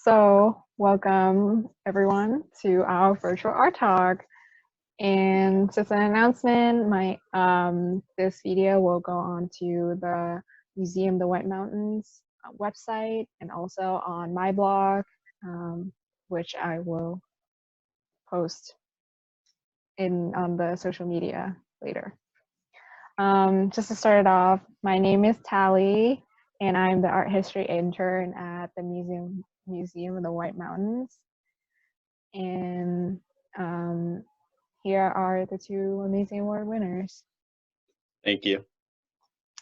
So, welcome everyone to our virtual art talk. And just an announcement, my this video will go on to the Museum of the White Mountains website and also on my blog, which I will post on the social media later. Just to start it off, my name is Tallie, and I'm the art history intern at the Museum of the White Mountains. And here are the two amazing award winners. Thank you.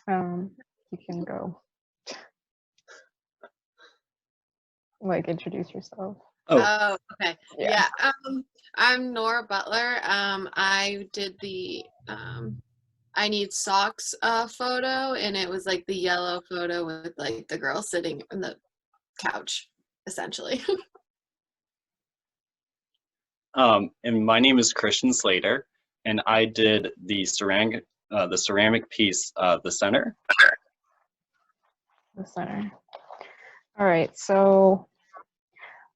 You can go. Like, introduce yourself. Oh, okay. Yeah. I'm Nora Butler. I did the I Need Socks photo, and it was like the yellow photo with like the girl sitting on the couch, essentially. And my name is Christian Slater, and I did the ceramic piece, the center. The center. All right, so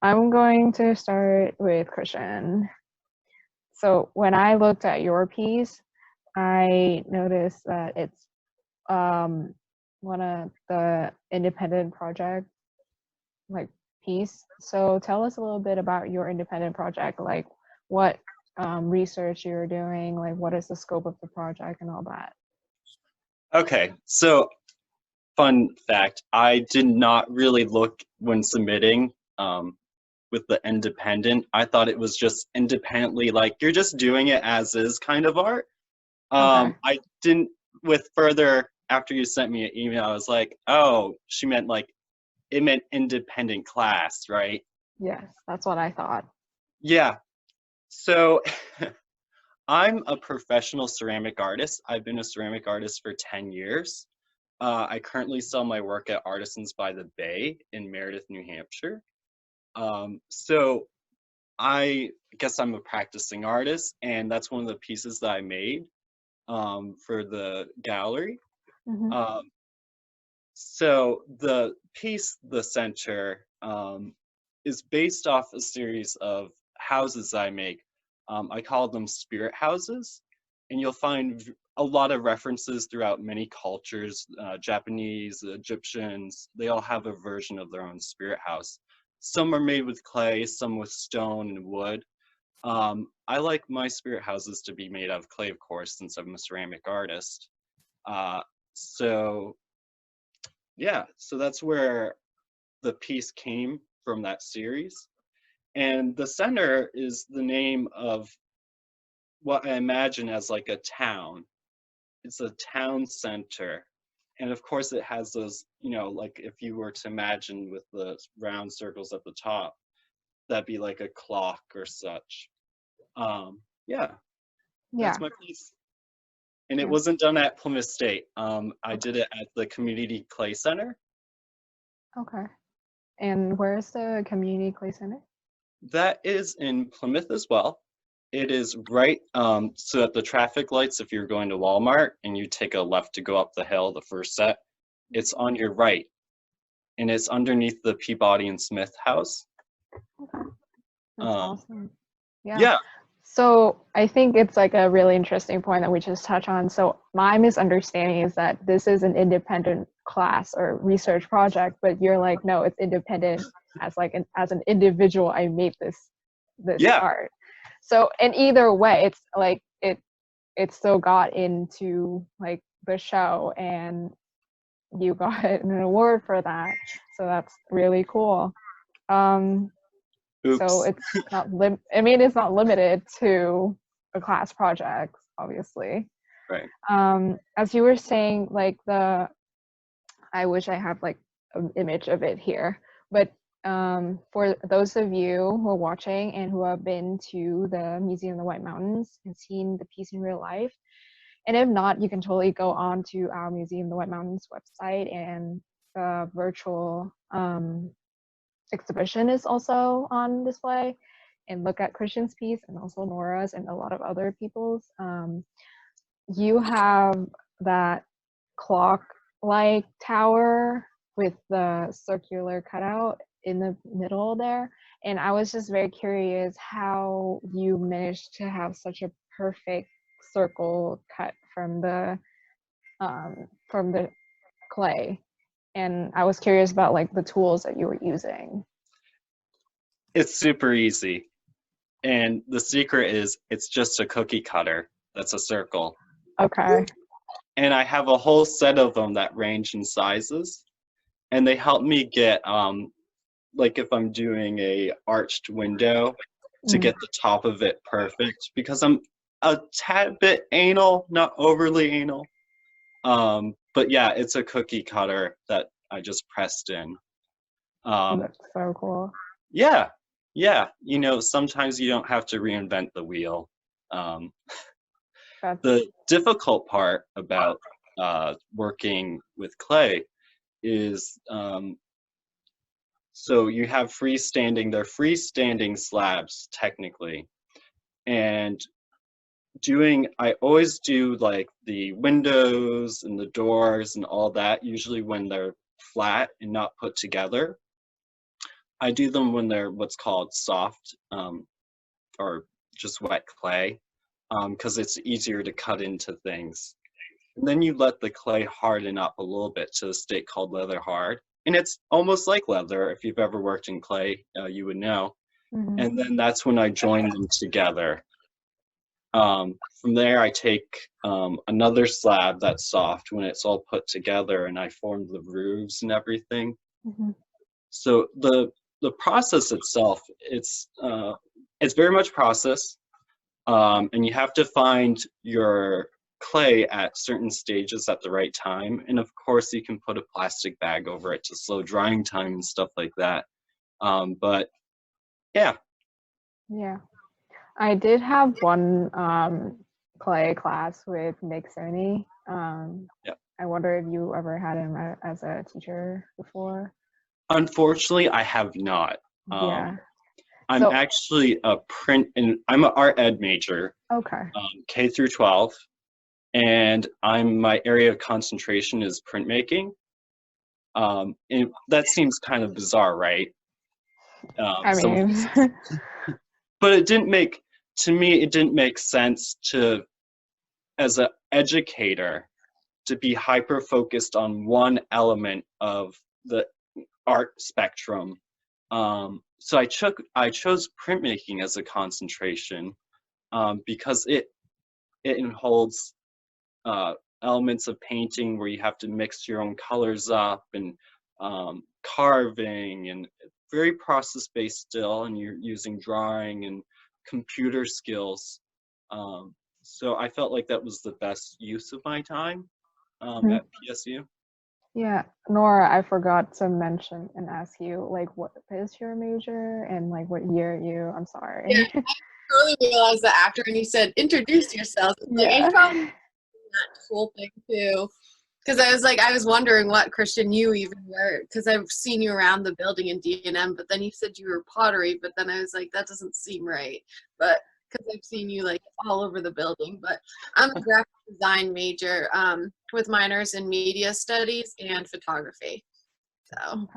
I'm going to start with Christian. So when I looked at your piece, I noticed that it's one of the independent project piece. So tell us a little bit about your independent project, like what research you're doing, like what is the scope of the project and all that. Okay, so fun fact, I did not really look when submitting with the independent. I thought it was just independently, like you're just doing it as is kind of art. Okay. I didn't, with further, after you sent me an email, I was like, oh, she meant like, it meant independent class, right? Yes, that's what I thought. Yeah. So I'm a professional ceramic artist. I've been a ceramic artist for 10 years. I currently sell my work at Artisans by the Bay in Meredith, New Hampshire. So I guess I'm a practicing artist, and that's one of the pieces that I made for the gallery. Mm-hmm. So the piece, the center, is based off a series of houses I make. I call them spirit houses, and you'll find a lot of references throughout many cultures. Japanese, Egyptians, they all have a version of their own spirit house. Some are made with clay, some with stone and wood. I like my spirit houses to be made out of clay, of course, since I'm a ceramic artist. So yeah, so that's where the piece came from, that series. And the center is the name of what I imagine as like a town. It's a town center. And of course it has those, like if you were to imagine with the round circles at the top, that'd be like a clock or such. Yeah, that's my piece. And it wasn't done at Plymouth State. I did it at the Community Clay Center. Okay. And where's the Community Clay Center? That is in Plymouth as well. It is right, so at the traffic lights, if you're going to Walmart and you take a left to go up the hill, the first set, it's on your right. And it's underneath the Peabody and Smith house. Okay. That's awesome. Yeah. So I think it's like a really interesting point that we just touched on. So my misunderstanding is that this is an independent class or research project, but you're like, no, it's independent as like as an individual. I made this art. So in either way, it's like it still got into like the show, and you got an award for that. So that's really cool. Oops. So it's not it's not limited to a class project, obviously. Right. As you were saying, like I wish I have like an image of it here, but for those of you who are watching and who have been to the Museum of the White Mountains and seen the piece in real life, and if not, you can totally go on to our Museum of the White Mountains website, and the virtual exhibition is also on display, and look at Christian's piece and also Nora's and a lot of other people's. You have that clock-like tower with the circular cutout. in the middle there. And I was just very curious how you managed to have such a perfect circle cut from the clay. And I was curious about like the tools that you were using. It's super easy. And the secret is it's just a cookie cutter that's a circle. Okay. And I have a whole set of them that range in sizes. And they help me get, like if I'm doing a arched window, to get the top of it perfect. Because I'm a tad bit anal, not overly anal. But yeah, it's a cookie cutter that I just pressed in. That's so cool. Yeah, yeah. You know, sometimes you don't have to reinvent the wheel. The difficult part about working with clay is, so you have they're freestanding slabs technically. And I always do like the windows and the doors and all that, usually when they're flat and not put together. I do them when they're what's called soft, or just wet clay, because it's easier to cut into things. And then you let the clay harden up a little bit to a state called leather hard. And it's almost like leather. If you've ever worked in clay, you would know. And then that's when I join them together. From there, I take another slab that's soft when it's all put together, and I form the roofs and everything. So the process itself, it's very much process, and you have to find your clay at certain stages at the right time. And of course, you can put a plastic bag over it to slow drying time and stuff like that. But yeah. Yeah. I did have one clay class with Nick Sony. I wonder if you ever had him as a teacher before. Unfortunately, I have not. Yeah. I'm actually I'm an art ed major. Okay. K through 12, and my area of concentration is printmaking. And that seems kind of bizarre, right? I mean, but it didn't make sense to, as an educator, to be hyper focused on one element of the art spectrum. So I chose printmaking as a concentration, because it holds elements of painting where you have to mix your own colors up, and carving, and very process based still, and you're using drawing and computer skills. So I felt like that was the best use of my time at PSU. Yeah, Nora, I forgot to mention and ask you, like, what is your major and like what year I'm sorry. Yeah, I totally realized that after when you said introduce yourself. Like, I probably that whole thing too. Because I was wondering what Christian you even were, because I've seen you around the building in D&M, but then you said you were pottery, but then I was like, that doesn't seem right. But because I've seen you like all over the building. But I'm a graphic design major with minors in media studies and photography. So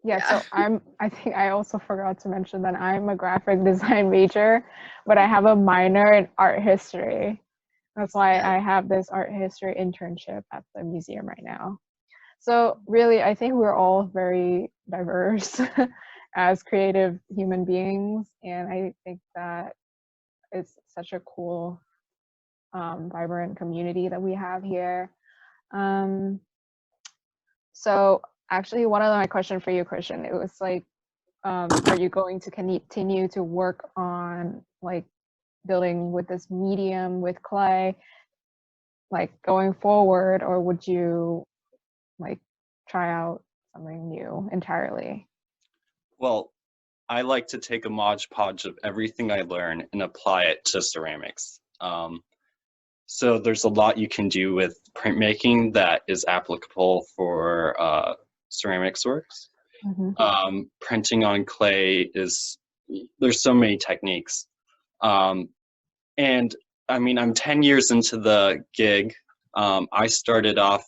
yeah, so I think I also forgot to mention that I'm a graphic design major, but I have a minor in art history. That's why I have this art history internship at the museum right now. So really, I think we're all very diverse as creative human beings. And I think that it's such a cool, vibrant community that we have here. So actually, one of my questions for you, Christian, it was like, are you going to continue to work on like building with this medium with clay, like going forward, or would you like try out something new entirely? Well, I like to take a modge podge of everything I learn and apply it to ceramics. So there's a lot you can do with printmaking that is applicable for ceramics works. Printing on clay there's so many techniques. And I mean, I'm 10 years into the gig. I started off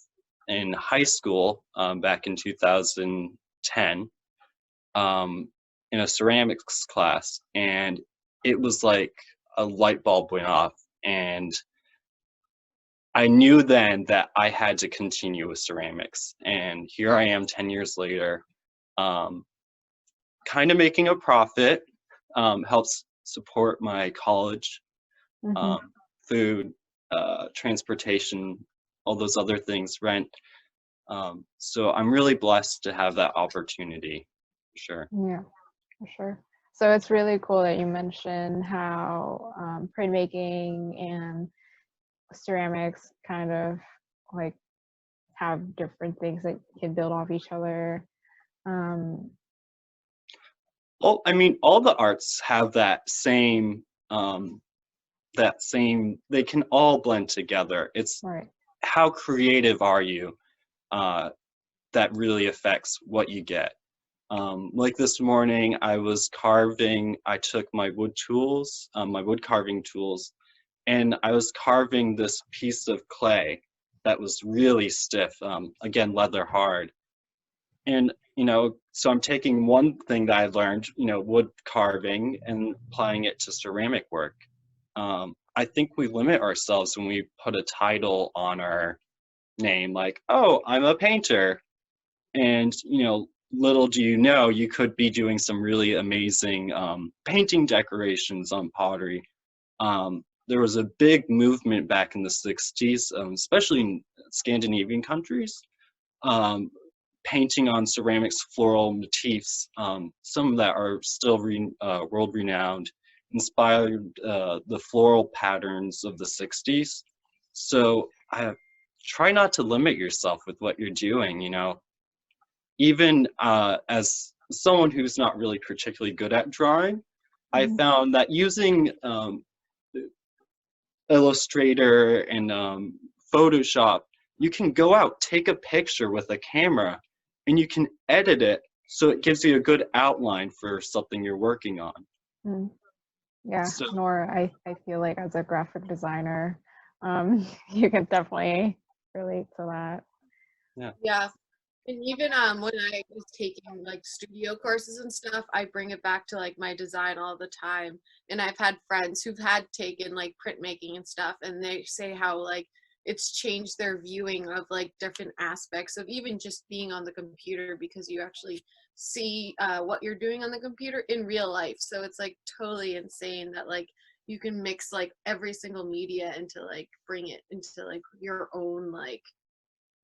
in high school back in 2010. in a ceramics class, and it was like a light bulb went off, and I knew then that I had to continue with ceramics. And here I am 10 years later, kind of making a profit, helps support my college, food, transportation, all those other things, rent. So I'm really blessed to have that opportunity, for sure. Yeah, for sure. So it's really cool that you mentioned how printmaking and ceramics kind of like have different things that can build off each other. Well, I mean, all the arts have that same, they can all blend together. It's Right. how creative are you, that really affects what you get. Like this morning, I was carving, I took my wood tools, my wood carving tools, and I was carving this piece of clay that was really stiff, again, leather hard. And, so I'm taking one thing that I learned, wood carving, and applying it to ceramic work. I think we limit ourselves when we put a title on our name, like, oh, I'm a painter. And, little do you know, you could be doing some really amazing painting decorations on pottery. There was a big movement back in the 60s, especially in Scandinavian countries, painting on ceramics floral motifs, some that are still world renowned, inspired the floral patterns of the 60s. So try not to limit yourself with what you're doing, even as someone who's not really particularly good at drawing, I found that using Illustrator and Photoshop, you can go out, take a picture with a camera, and you can edit it so it gives you a good outline for something you're working on. Yeah, So, Nora, I feel like as a graphic designer, you can definitely relate to that. Yeah. And even when I was taking like studio courses and stuff, I bring it back to like my design all the time. And I've had friends who've had taken like printmaking and stuff, and they say how like it's changed their viewing of like different aspects of even just being on the computer, because you actually see what you're doing on the computer in real life. So it's like totally insane that like you can mix like every single media into like bring it into like your own like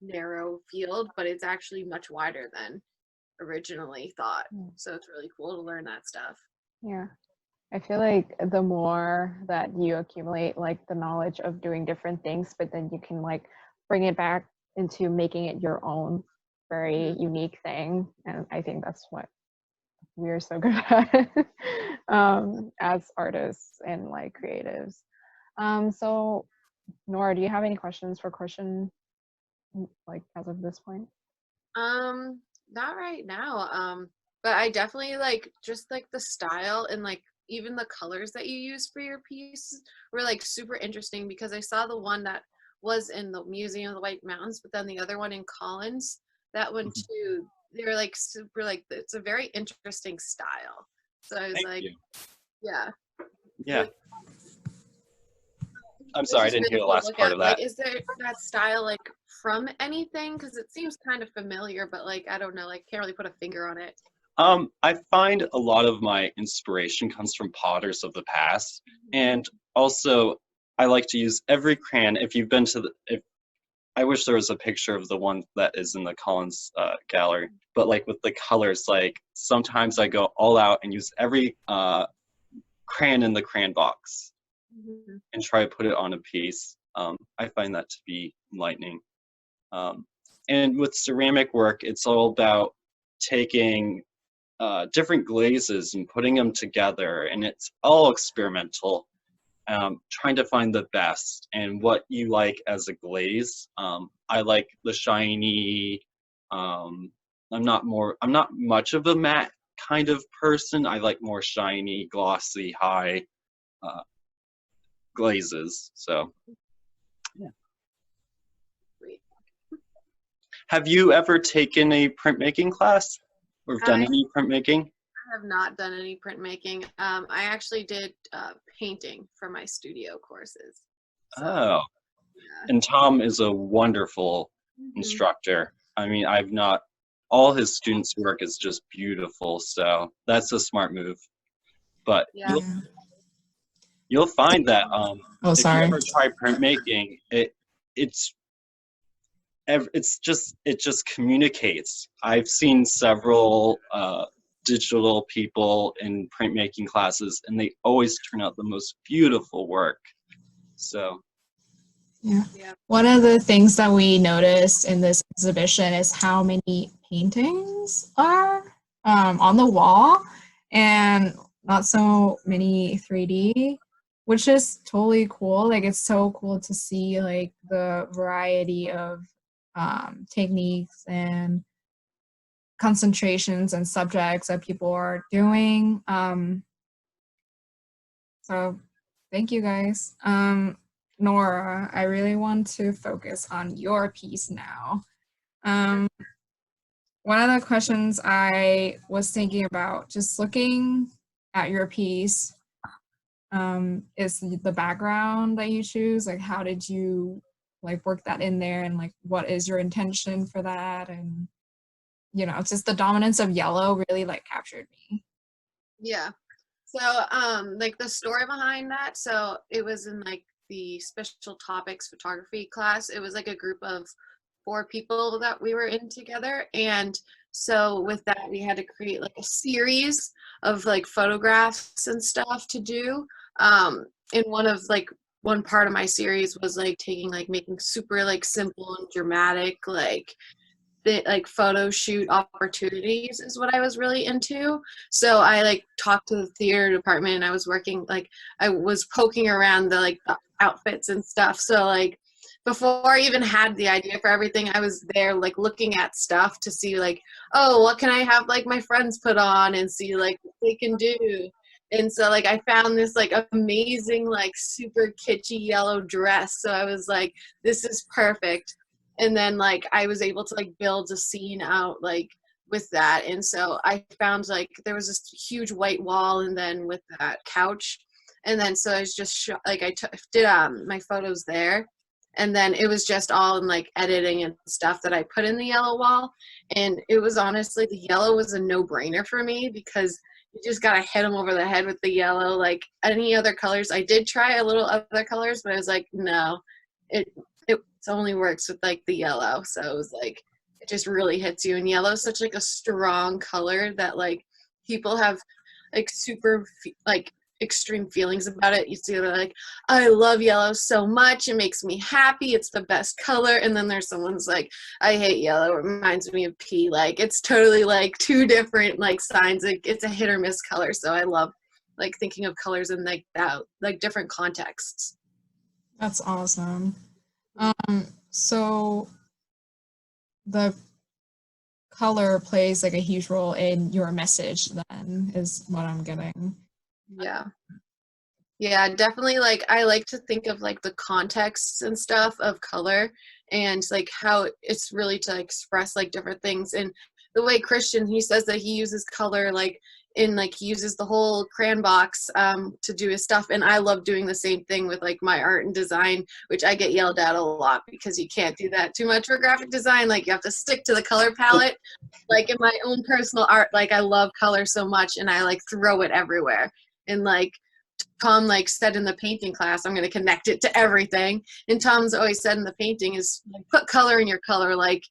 narrow field, but it's actually much wider than originally thought. So it's really cool to learn that stuff. Yeah. I feel like the more that you accumulate like the knowledge of doing different things, but then you can like bring it back into making it your own very unique thing. And I think that's what we're so good at as artists and like creatives. So Nora, do you have any questions for Christian like as of this point? Not right now. But I definitely like just like the style and like even the colors that you use for your piece were like super interesting, because I saw the one that was in the Museum of the White Mountains, but then the other one in Collins, that one too, they're like super like, it's a very interesting style. So I was thank like, you. yeah. Yeah. I'm sorry, I didn't hear the last part of that. Like, is there that style like from anything? Because it seems kind of familiar, but like I don't know, like can't really put a finger on it. I find a lot of my inspiration comes from potters of the past, and also I like to use every crayon. If you've been to I wish there was a picture of the one that is in the Collins gallery, but like with the colors, like sometimes I go all out and use every crayon in the crayon box and try to put it on a piece. I find that to be enlightening. And with ceramic work, it's all about taking different glazes and putting them together, and it's all experimental, trying to find the best and what you like as a glaze. I like the shiny, I'm not much of a matte kind of person. I like more shiny, glossy, high glazes. So yeah. Have you ever taken a printmaking class? or have done any printmaking? I have not done any printmaking. I actually did painting for my studio courses. So, Oh, yeah. and Tom is a wonderful instructor. I mean, all his students' work is just beautiful, so that's a smart move. But Yeah. you'll find that Oh, if you sorry. ever try printmaking, it just communicates. I've seen several digital people in printmaking classes, and they always turn out the most beautiful work. So Yeah. Yeah. One of the things that we noticed in this exhibition is how many paintings are on the wall and not so many 3D, which is totally cool. Like, it's so cool to see like the variety of techniques and concentrations and subjects that people are doing. So thank you guys. Nora, I really want to focus on your piece now. One of the questions I was thinking about, just looking at your piece, is the background that you choose. Like, how did you like work that in there, and like what is your intention for that? And just the dominance of yellow really like captured me. Yeah. So, like the story behind that, so it was in like the special topics photography class. It was like a group of 4 people that we were in together. And so with that, we had to create like a series of like photographs and stuff to do. And one part of my series was like making super like simple and dramatic, like photo shoot opportunities is what I was really into. So I like talked to the theater department, and I was working, like I was poking around the outfits and stuff. So like before I even had the idea for everything, I was there like looking at stuff to see like, oh, what can I have like my friends put on and see like what they can do. And so like I found this like amazing like super kitschy yellow dress. So I was like, this is perfect. And then like I was able to like build a scene out like with that. And so I found like there was this huge white wall, and then with that couch, and then so I was just I did my photos there, and then it was just all in like editing and stuff that I put in the yellow wall. And it was honestly, the yellow was a no-brainer for me, because you just gotta hit them over the head with the yellow. Like any other colors, I did try a little other colors, but I was like, no, it only works with like the yellow. So it was like, it just really hits you. And yellow is such like a strong color that like people have like super like extreme feelings about it. You see, they're like, I love yellow so much, it makes me happy, it's the best color. And then there's someone's like, I hate yellow, it reminds me of pee. Like it's totally like 2 different like signs. Like it's a hit or miss color. So I love like thinking of colors in like that, like different contexts. That's awesome. So the color plays like a huge role in your message, then, is what I'm getting. Yeah, definitely. Like I like to think of like the contexts and stuff of color, and like how it's really to express like different things. And the way Christian, he says that he uses color like in like he uses the whole crayon box to do his stuff. And I love doing the same thing with like my art and design, which I get yelled at a lot because you can't do that too much for graphic design. Like you have to stick to the color palette. Like in my own personal art, like I love color so much, and I like throw it everywhere. And like Tom like said in the painting class, I'm going to connect it to everything. And Tom's always said in the painting is like, put color in your color, like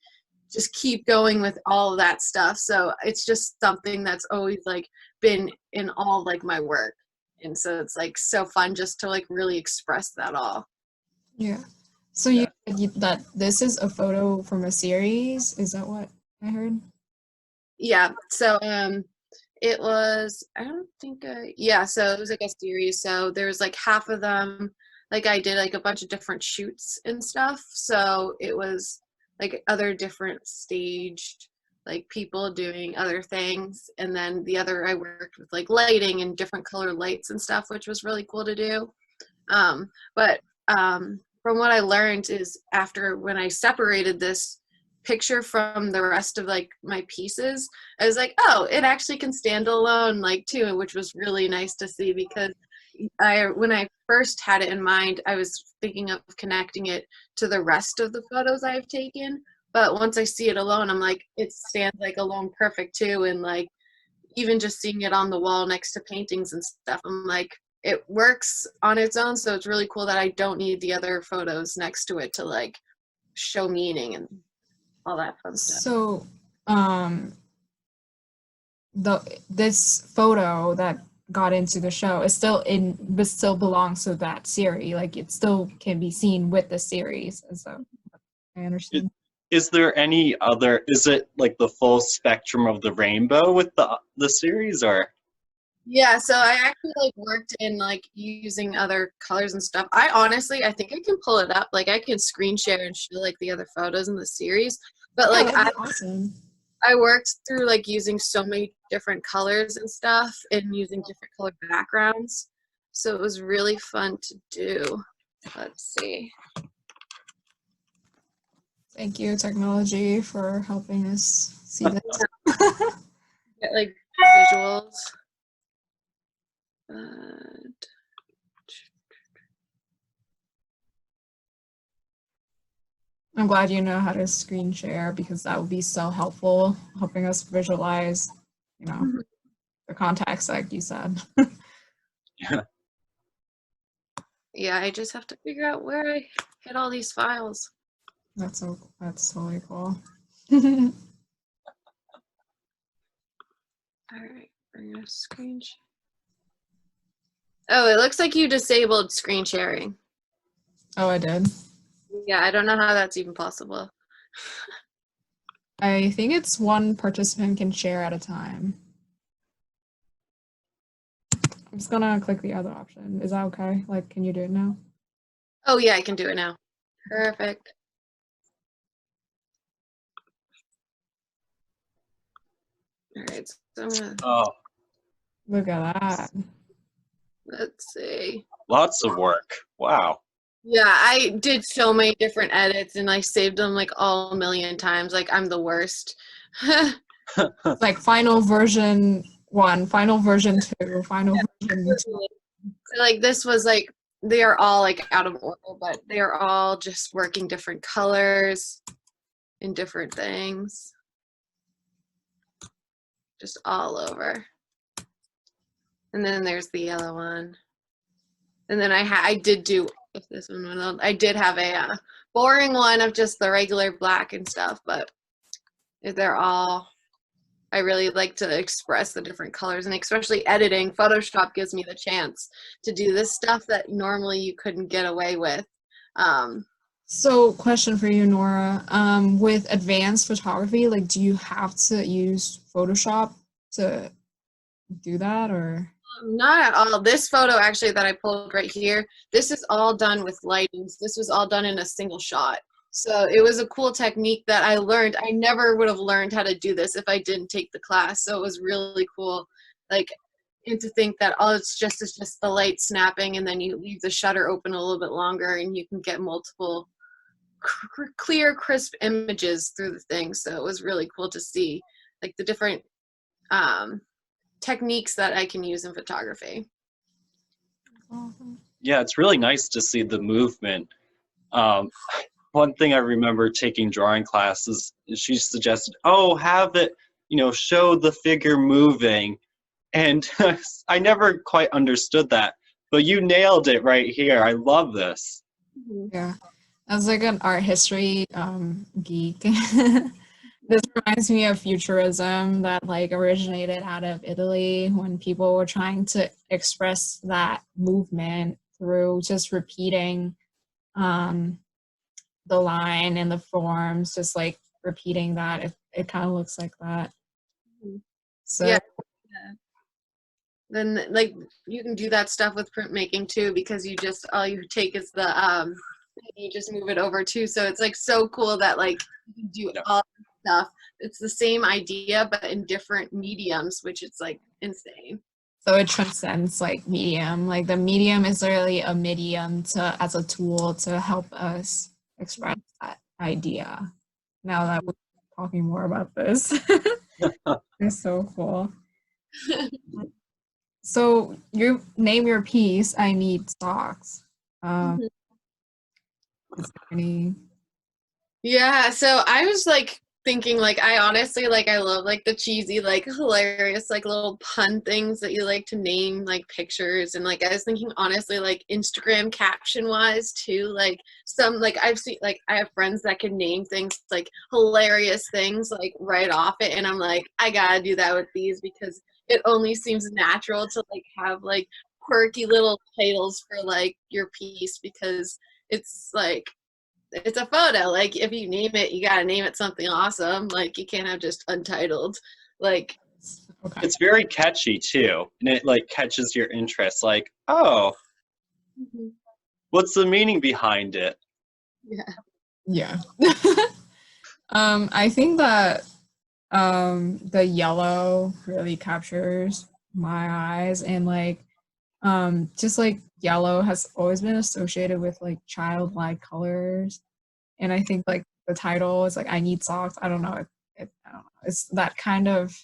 just keep going with all of that stuff. So it's just something that's always like been in all like my work. And so it's like so fun just to like really express that all. Yeah. So you said that this is a photo from a series. Is that what I heard? Yeah. So it was, I don't think, yeah, so it was like a series. So there was like half of them, like I did like a bunch of different shoots and stuff. So it was like other different staged, like people doing other things. And then the other, I worked with like lighting and different color lights and stuff, which was really cool to do. But from what I learned is after when I separated this picture from the rest of like my pieces, I was like, oh, it actually can stand alone like too, which was really nice to see, because when I first had it in mind, I was thinking of connecting it to the rest of the photos I've taken. But once I see it alone, I'm like, it stands like alone perfect too. And like, even just seeing it on the wall next to paintings and stuff, I'm like, it works on its own. So it's really cool that I don't need the other photos next to it to like show meaning and all that fun stuff. So, this photo that got into the show is but still belongs to that series. Like it still can be seen with the series. And so I understand. Is there any other, is it like the full spectrum of the rainbow with the series, or? Yeah, so I actually like worked in like using other colors and stuff. I think I can pull it up. Like I can screen share and show like the other photos in the series. But like Awesome. I worked through like using so many different colors and stuff and using different color backgrounds. So it was really fun to do. Let's see. Thank you, technology, for helping us see this. Get like visuals. I'm glad you know how to screen share, because that would be so helpful, helping us visualize, the context, like you said. Yeah, I just have to figure out where I hid all these files. That's totally cool. All right, we're gonna screen share. Oh, it looks like you disabled screen sharing. Oh, I did? Yeah, I don't know how that's even possible. I think it's one participant can share at a time. I'm just gonna click the other option. Is that okay? Like, can you do it now? Oh yeah, I can do it now. Perfect. All right, so I'm gonna, Look at that. let's see. Lots of work. Wow. Yeah, I did so many different edits and I saved them like all a million times. Like I'm the worst. Like final version 1, final version 2, final version 2. So like this was like, they are all like out of order, but they are all just working different colors and different things. Just all over. And then there's the yellow one. And then I did do, if this one went on, I did have a boring one of just the regular black and stuff, but they're all, I really like to express the different colors, and especially editing. Photoshop gives me the chance to do this stuff that normally you couldn't get away with. So question for you, Nora. With advanced photography, like, do you have to use Photoshop to do that, or? Not at all. This photo actually that I pulled right here, this is all done with lightings. This was all done in a single shot. So it was a cool technique that I learned. I never would have learned how to do this if I didn't take the class. So it was really cool. Like, and to think that all it's just the light snapping, and then you leave the shutter open a little bit longer and you can get multiple clear, crisp images through the thing. So it was really cool to see like the different techniques that I can use in photography. Yeah, it's really nice to see the movement. One thing I remember taking drawing classes, she suggested, oh, have it, show the figure moving. And I never quite understood that, but you nailed it right here. I love this. Yeah, I was like an art history geek. This reminds me of Futurism that like originated out of Italy, when people were trying to express that movement through just repeating the line and the forms, just like repeating that. It kind of looks like that. So yeah. Then like you can do that stuff with printmaking too, because you just, all you take is the you just move it over too. So it's like so cool that like you can do all stuff. It's the same idea but in different mediums, which is like insane. So it transcends like medium. Like the medium is literally a medium as a tool to help us express that idea. now that we're talking more about this. It's so cool. So you name your piece, I Need Socks. Is there any? Yeah, so I was like thinking like I honestly like I love like the cheesy like hilarious like little pun things that you like to name like pictures, and like I was thinking honestly like Instagram caption wise too, like some like I've seen like I have friends that can name things like hilarious things like right off it, and I'm like I gotta do that with these because it only seems natural to like have like quirky little titles for like your piece because it's like it's a photo. Like if you name it, you gotta name it something awesome. Like you can't have just untitled. Like Okay. It's very catchy too, and it like catches your interest. Like, oh, what's the meaning behind it? yeah. I think that the yellow really captures my eyes, and like just like yellow has always been associated with like childlike colors, and I think like the title is like I Need Socks. I don't know. I don't know. It's that kind of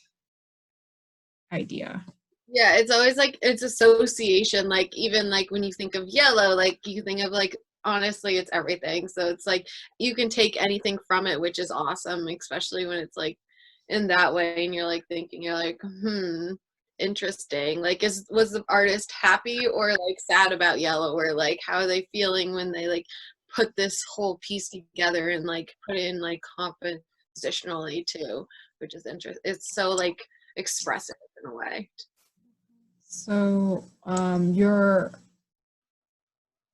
idea. Yeah, it's always like it's association. Like even like when you think of yellow, like you think of like honestly it's everything. So it's like you can take anything from it, which is awesome, especially when it's like in that way and you're like thinking you're like, interesting. Like was the artist happy or like sad about yellow, or like how are they feeling when they like put this whole piece together and like put it in like compositionally too, which is interesting. It's so like expressive in a way. So your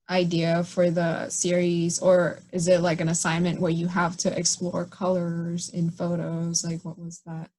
idea for the series, or is it like an assignment where you have to explore colors in photos? Like what was that?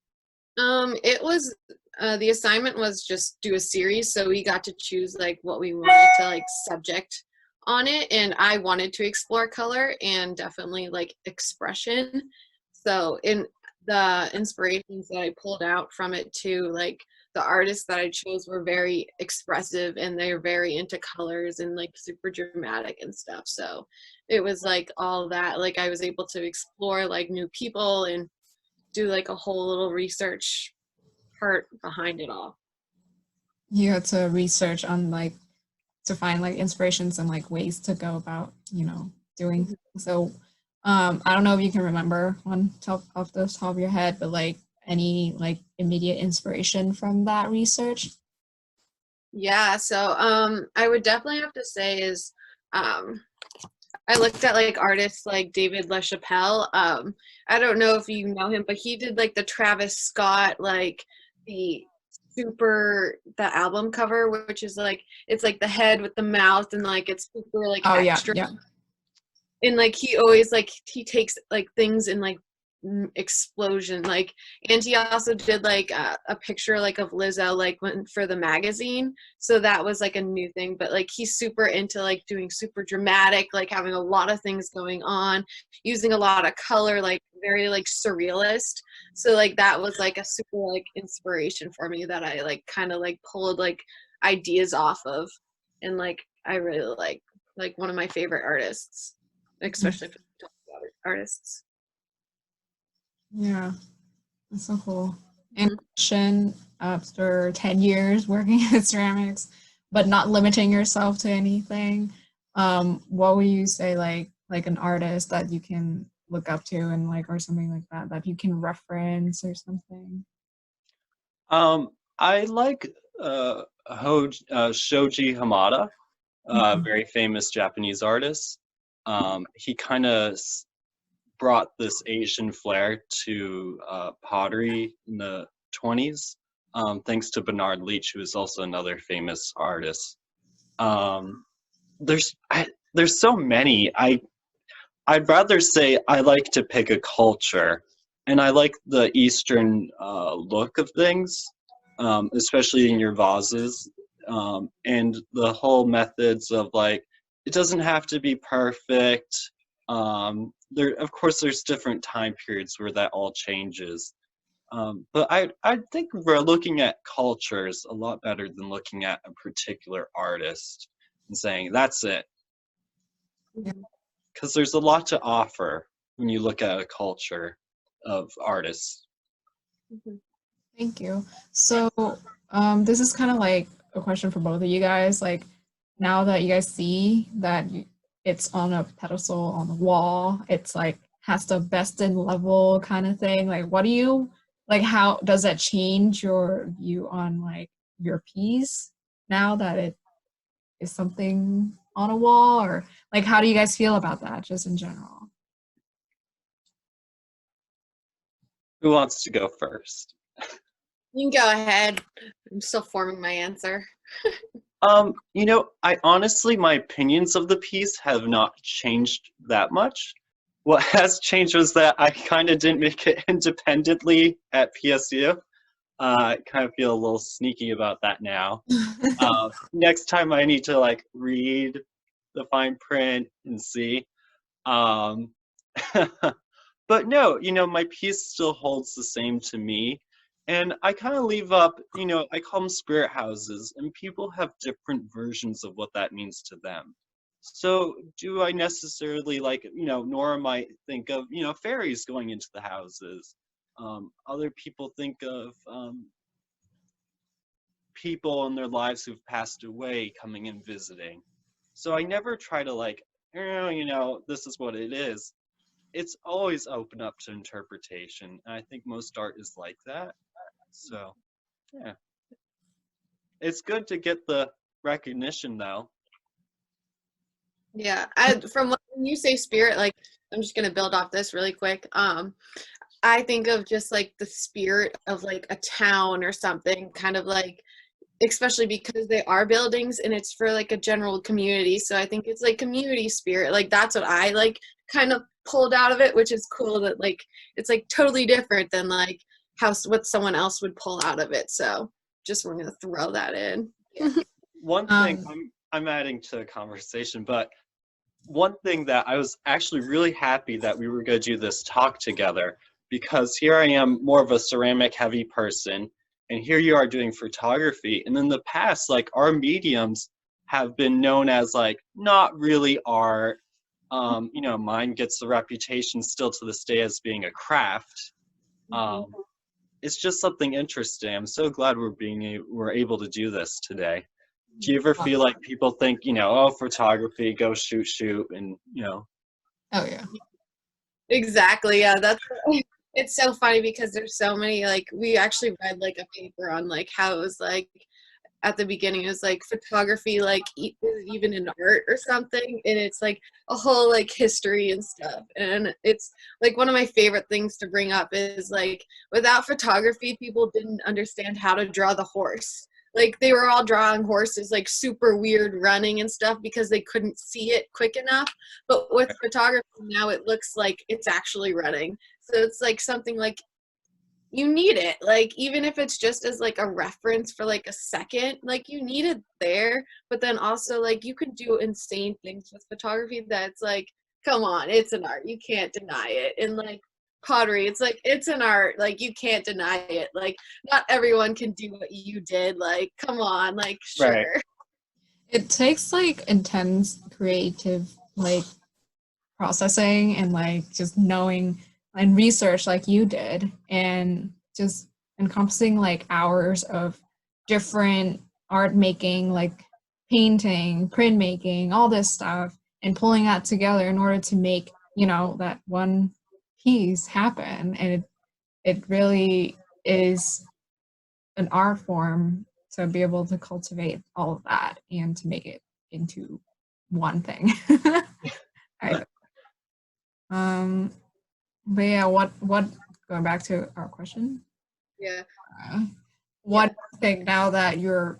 It was the assignment was just do a series, so we got to choose like what we wanted to like subject on it, and I wanted to explore color and definitely like expression. So in the inspirations that I pulled out from it too, like the artists that I chose were very expressive and they're very into colors and like super dramatic and stuff. So it was like all that, like I was able to explore like new people and do like a whole little research part behind it all. You had to research on like to find like inspirations and like ways to go about, doing things. So I don't know if you can remember on top off the top of your head, but like any like immediate inspiration from that research? Yeah, so I would definitely have to say is I looked at like artists like David LaChapelle. I don't know if you know him, but he did like the Travis Scott, like the the album cover, which is like it's like the head with the mouth and like it's super like Oh extra. yeah. And like he always like he takes like things in like explosion, like, and he also did like a picture like of Lizzo like when for the magazine, so that was like a new thing. But like he's super into like doing super dramatic, like having a lot of things going on, using a lot of color, like very like surrealist. So like that was like a super like inspiration for me that I like kind of like pulled like ideas off of, and like I really like one of my favorite artists, especially for artists. Yeah, that's so cool. And question, after 10 years working in ceramics, but not limiting yourself to anything, what would you say like an artist that you can look up to and like or something like that that you can reference or something? I like Shoji Hamada, very famous Japanese artist. He kind of brought this Asian flair to pottery in the 20s, thanks to Bernard Leach, who is also another famous artist. There's so many. I'd rather say I like to pick a culture, and I like the Eastern look of things, especially in your vases, and the whole methods of like it doesn't have to be perfect. There, of course, there's different time periods where that all changes. But I think we're looking at cultures a lot better than looking at a particular artist and saying that's it, Yeah. because there's a lot to offer. when you look at a culture of artists. Thank you. So this is kind of like a question for both of you guys. Like, now that you guys see that it's on a pedestal on the wall, it's like has the best in level kind of thing. Like, what do you like? How does that change your view on like your piece now that it is something on a wall, or like how do you guys feel about that just in general? Who wants to go first? You can go ahead. I'm still forming my answer. You know, I honestly, my opinions of the piece have not changed that much. What has changed was that I kind of didn't make it independently at PSU. I kind of feel a little sneaky about that now. Next time I need to like read the fine print and see. Um, but no, you know, my piece still holds the same to me. And I kind of leave up, you know, I call them spirit houses, and people have different versions of what that means to them. So do I necessarily like, you know, Nora might think of, you know, fairies going into the houses. Other people think of people in their lives who've passed away coming and visiting. So I never try to like, oh, you know, this is what it is. It's always open up to interpretation. And I think most art is like that. So, yeah. It's good to get the recognition, though. Yeah, when you say spirit, like I'm just gonna build off this really quick. I think of just like the spirit of like a town or something, kind of like, especially because they are buildings and it's for like a general community. So I think it's like community spirit. Like that's what I like kind of pulled out of it, which is cool that like it's like totally different than like what someone else would pull out of it. So just we're gonna throw that in. One thing I'm adding to the conversation, but one thing that I was actually really happy that we were going to do this talk together, because here I am, more of a ceramic heavy person, and here you are doing photography. And in the past, like our mediums have been known as like not really art. You know, mine gets the reputation still to this day as being a craft. It's just something interesting. I'm so glad we're able to do this today. Do you ever feel like people think, you know, oh, photography, go shoot, and you know? Oh yeah. Exactly. Yeah, it's so funny because there's so many, like we actually read like a paper on like how it was like at the beginning it was like photography like even in art or something, and it's like a whole like history and stuff. And it's like one of my favorite things to bring up is like without photography people didn't understand how to draw the horse. Like they were all drawing horses like super weird running and stuff because they couldn't see it quick enough. But with photography now it looks like it's actually running. So it's like something like you need it, like even if it's just as like a reference for like a second, like you need it there. But then also like you can do insane things with photography that's like, come on, it's an art, you can't deny it. And like pottery, it's like it's an art, like you can't deny it. Like not everyone can do what you did, like come on, like sure. Right. It takes like intense creative like processing and like just knowing and research like you did, and just encompassing like hours of different art making, like painting, printmaking, all this stuff, and pulling that together in order to make, you know, that one piece happen. And it really is an art form to be able to cultivate all of that and to make it into one thing. But yeah, what going back to our question? Yeah. What thing now that your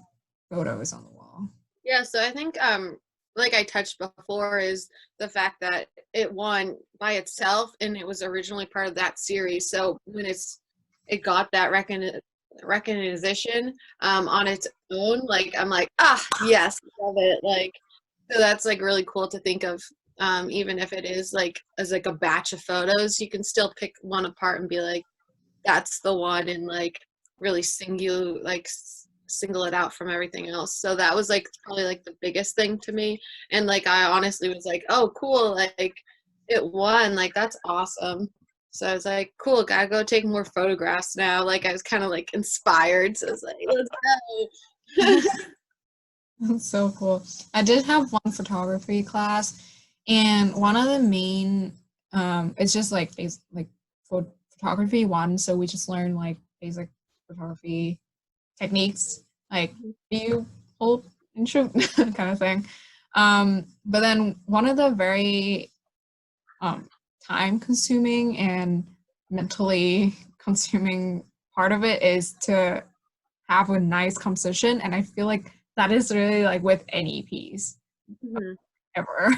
photo is on the wall? Yeah, so I think like I touched before is the fact that it won by itself and it was originally part of that series. So when it got that recognition on its own, like I'm like, yes, love it. Like so that's like really cool to think of. Even if it is like as like a batch of photos, you can still pick one apart and be like, that's the one, and like really single it out from everything else. So that was like probably like the biggest thing to me. And like I honestly was like, oh cool, like it won. Like, that's awesome. So I was like, cool, gotta go take more photographs now. Like, I was kind of like inspired. So I was like, let's go. That's so cool. I did have one photography class, and one of the main, it's just like photography one. So we just learn like basic photography techniques, like view, hold, and shoot kind of thing. But then one of the very time consuming and mentally consuming part of it is to have a nice composition, and I feel like that is really like with any piece ever.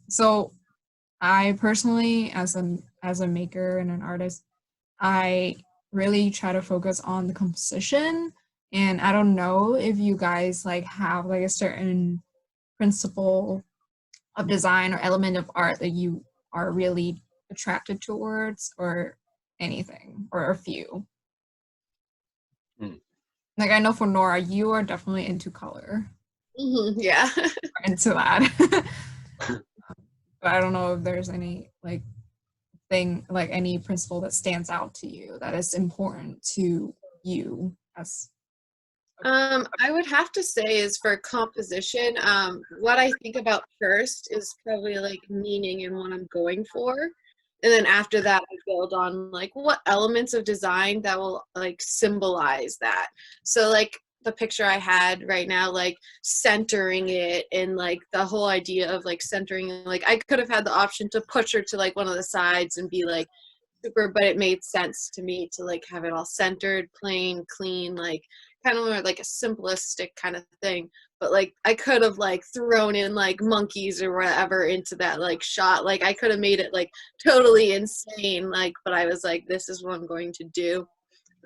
So I personally, as a maker and an artist, I really try to focus on the composition. And I don't know if you guys like have like a certain principle of design or element of art that you are really attracted towards, or anything, or a few. Like, I know for Nora, you are definitely into color. Yeah. Into that. But I don't know if there's any like thing, like any principle that stands out to you that is important to you as I would have to say is for composition, what I think about first is probably like meaning and what I'm going for. And then after that, I build on like what elements of design that will like symbolize that. So like the picture I had right now, like centering it, and like the whole idea of like centering, like I could have had the option to push her to like one of the sides and be like super, but it made sense to me to like have it all centered, plain, clean, like kind of more like a simplistic kind of thing. But like I could have like thrown in like monkeys or whatever into that like shot. Like I could have made it like totally insane, like, but I was like, this is what I'm going to do.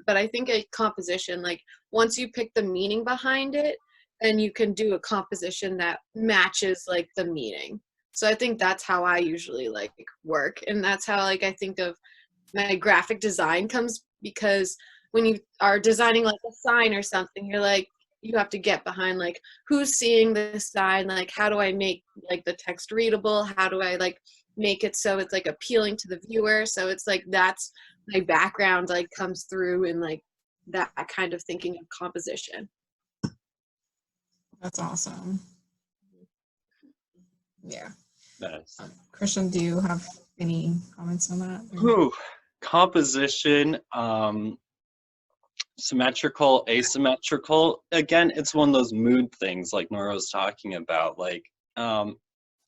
But I think a composition, like once you pick the meaning behind it, then you can do a composition that matches like the meaning. So I think that's how I usually like work, and that's how like I think of my graphic design comes, because when you are designing like a sign or something, you're like, you have to get behind like who's seeing this sign, like how do I make like the text readable, how do I like make it so it's like appealing to the viewer. So it's like that's my background like comes through in like that kind of thinking of composition. That's awesome. Yeah. Nice. Christian, do you have any comments on that? Ooh, composition, symmetrical, asymmetrical. Again, it's one of those mood things like Nora was talking about. Like,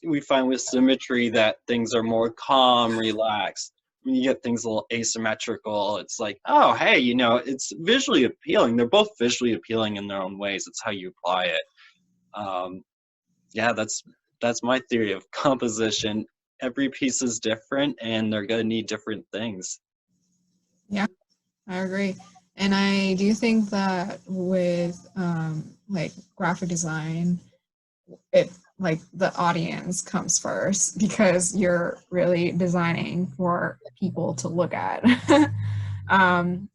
we find with symmetry that things are more calm, relaxed. When you get things a little asymmetrical, it's like, oh, hey, you know, it's visually appealing. They're both visually appealing in their own ways. It's how you apply it. Yeah, that's my theory of composition. Every piece is different, and they're going to need different things. Yeah, I agree. And I do think that with like graphic design, it like the audience comes first, because you're really designing for people to look at.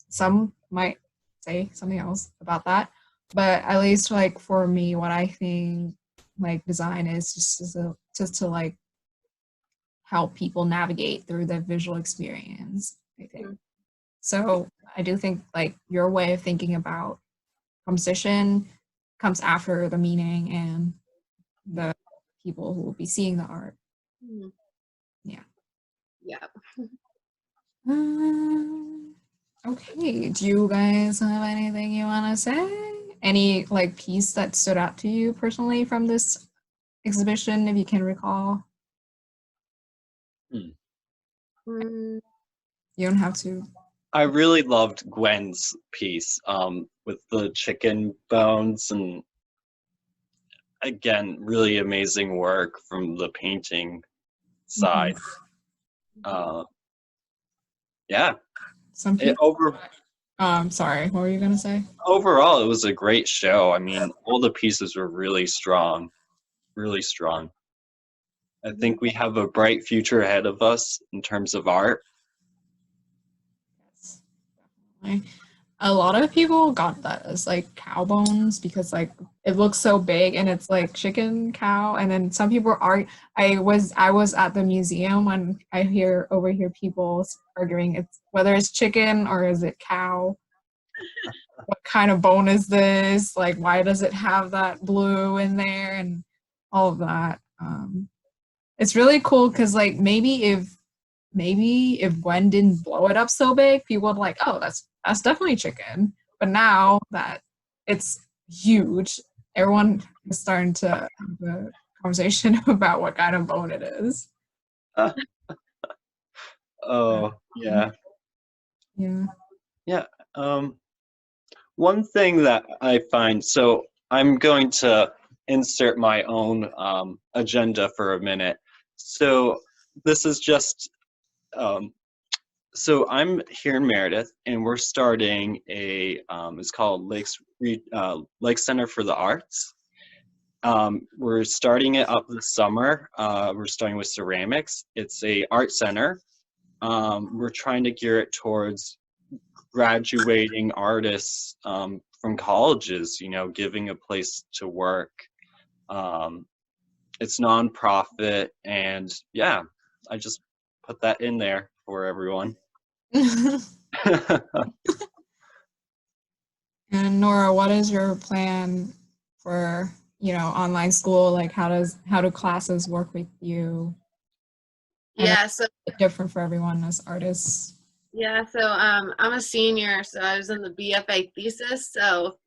Some might say something else about that, but at least like for me, what I think like design is just to like help people navigate through the visual experience, I think. So I do think like your way of thinking about composition comes after the meaning and the people who will be seeing the art. Yeah. Yeah. Okay, do you guys have anything you want to say? Any like piece that stood out to you personally from this exhibition, if you can recall? You don't have to. I really loved Gwen's piece with the chicken bones, and again, really amazing work from the painting side. Yeah. Some people. Sorry, what were you gonna say? Overall, it was a great show. I mean, all the pieces were really strong, really strong. I think we have a bright future ahead of us in terms of art. Yes, definitely. a lot of people got that as like cow bones because like it looks so big and it's like chicken cow, and then some people are I was at the museum when I overhear people arguing it's whether it's chicken or is it cow. What kind of bone is this? Like why does it have that blue in there and all of that. It's really cool because like maybe if Gwen didn't blow it up so big, people would like, oh, that's definitely chicken. But now that it's huge, everyone is starting to have a conversation about what kind of bone it is. Oh, yeah. Yeah. Yeah. One thing that I find, so I'm going to insert my own agenda for a minute. So this is just, so I'm here in Meredith, and we're starting it's called Lake Center for the Arts. We're starting it up this summer. We're starting with ceramics. It's a art center. We're trying to gear it towards graduating artists from colleges, you know, giving a place to work. It's nonprofit, and yeah, I just put that in there for everyone. And Nora, what is your plan for, online school? Like how do classes work with you? Yeah, so Different for everyone as artists. yeah, so I'm a senior, so I was in the BFA thesis, so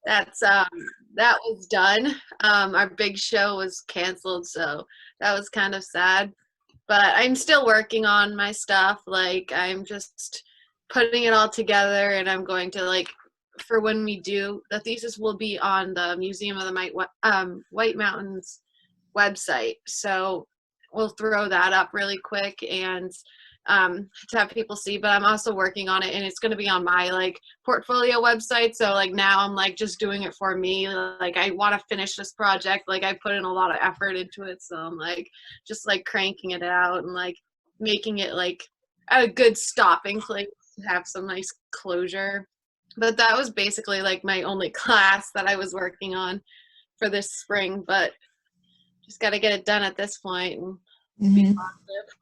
that's that was done. Our big show was canceled, so that was kind of sad. But I'm still working on my stuff. Like I'm just putting it all together, and I'm going to like for when we do the thesis will be on the Museum of the White Mountains website. So we'll throw that up really quick and to have people see, but I'm also working on it, and it's going to be on my like portfolio website. So like now I'm like just doing it for me. Like I want to finish this project. Like I put in a lot of effort into it. So I'm like just like cranking it out and like making it like a good stopping place to have some nice closure. But that was basically like my only class that I was working on for this spring, but just got to get it done at this point and be positive.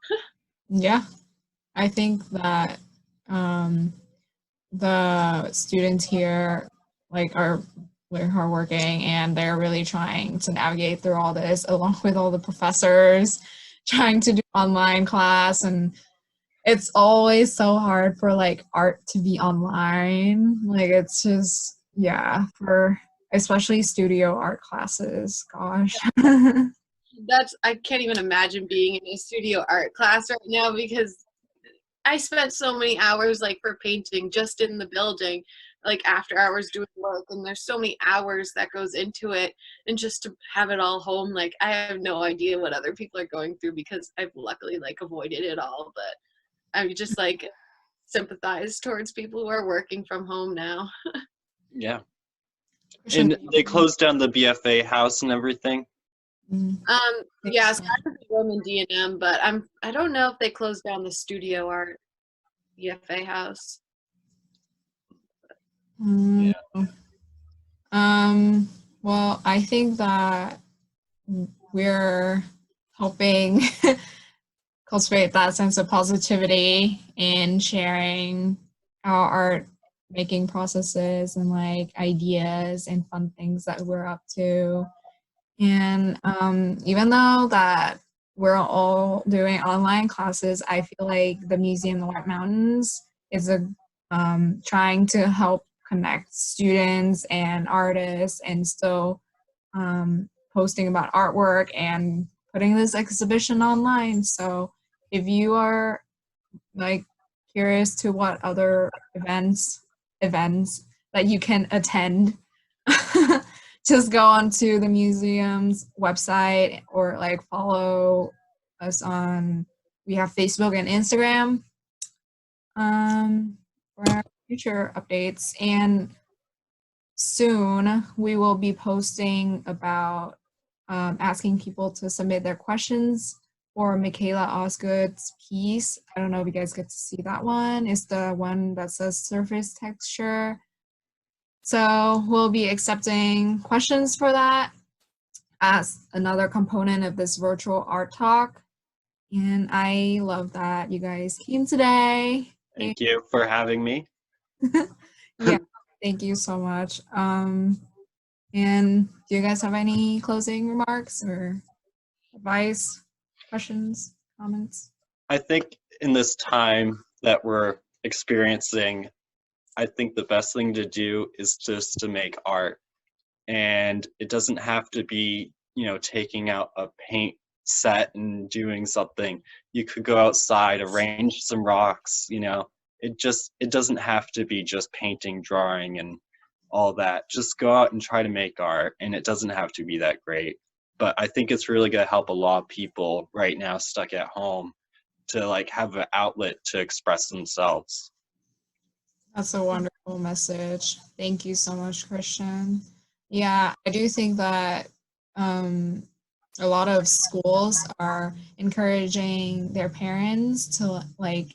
Yeah. I think that the students here like are really hardworking, and they're really trying to navigate through all this along with all the professors trying to do online class, and it's always so hard for like art to be online. Like it's just for especially studio art classes. Gosh. I can't even imagine being in a studio art class right now because I spent so many hours like for painting just in the building, like after hours doing work, and there's so many hours that goes into it, and just to have it all home, like I have no idea what other people are going through because I've luckily like avoided it all, but I'm just like sympathize towards people who are working from home now. Yeah. And they closed down the BFA house and everything. Yeah, so I was in Roman D&M, but I don't know if they closed down the studio art BFA house. Yeah. Well, I think that we're helping cultivate that sense of positivity in sharing our art making processes and like ideas and fun things that we're up to. And even though that we're all doing online classes, I feel like the Museum of the White Mountains is trying to help connect students and artists, and still posting about artwork and putting this exhibition online. So if you are like curious to what other events that you can attend, just go onto the museum's website or like follow us we have Facebook and Instagram for our future updates. And soon we will be posting about asking people to submit their questions for Michaela Osgood's piece. I don't know if you guys get to see that one. It's the one that says surface texture. So we'll be accepting questions for that as another component of this virtual art talk. And I love that you guys came today. Thank you for having me. Yeah, thank you so much. And do you guys have any closing remarks or advice, questions, comments? I think in this time that we're experiencing, I think the best thing to do is just to make art. And it doesn't have to be, taking out a paint set and doing something. You could go outside, arrange some rocks, it doesn't have to be just painting, drawing, and all that. Just go out and try to make art, and it doesn't have to be that great. But I think it's really going to help a lot of people right now stuck at home to like have an outlet to express themselves. That's a wonderful message. Thank you so much, Christian. Yeah, I do think that a lot of schools are encouraging their parents to like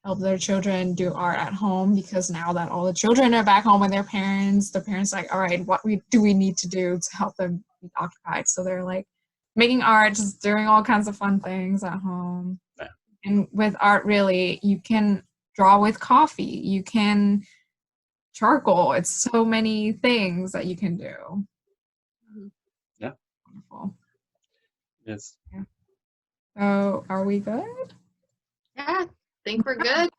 help their children do art at home, because now that all the children are back home with their parents, the parents are like, all right, what do we need to do to help them be occupied? So they're like making art, just doing all kinds of fun things at home. Yeah. And with art, really, you can draw with coffee, you can charcoal. It's so many things that you can do. Yeah. Wonderful. Yes. Yeah. So are we good? Yeah, I think we're good.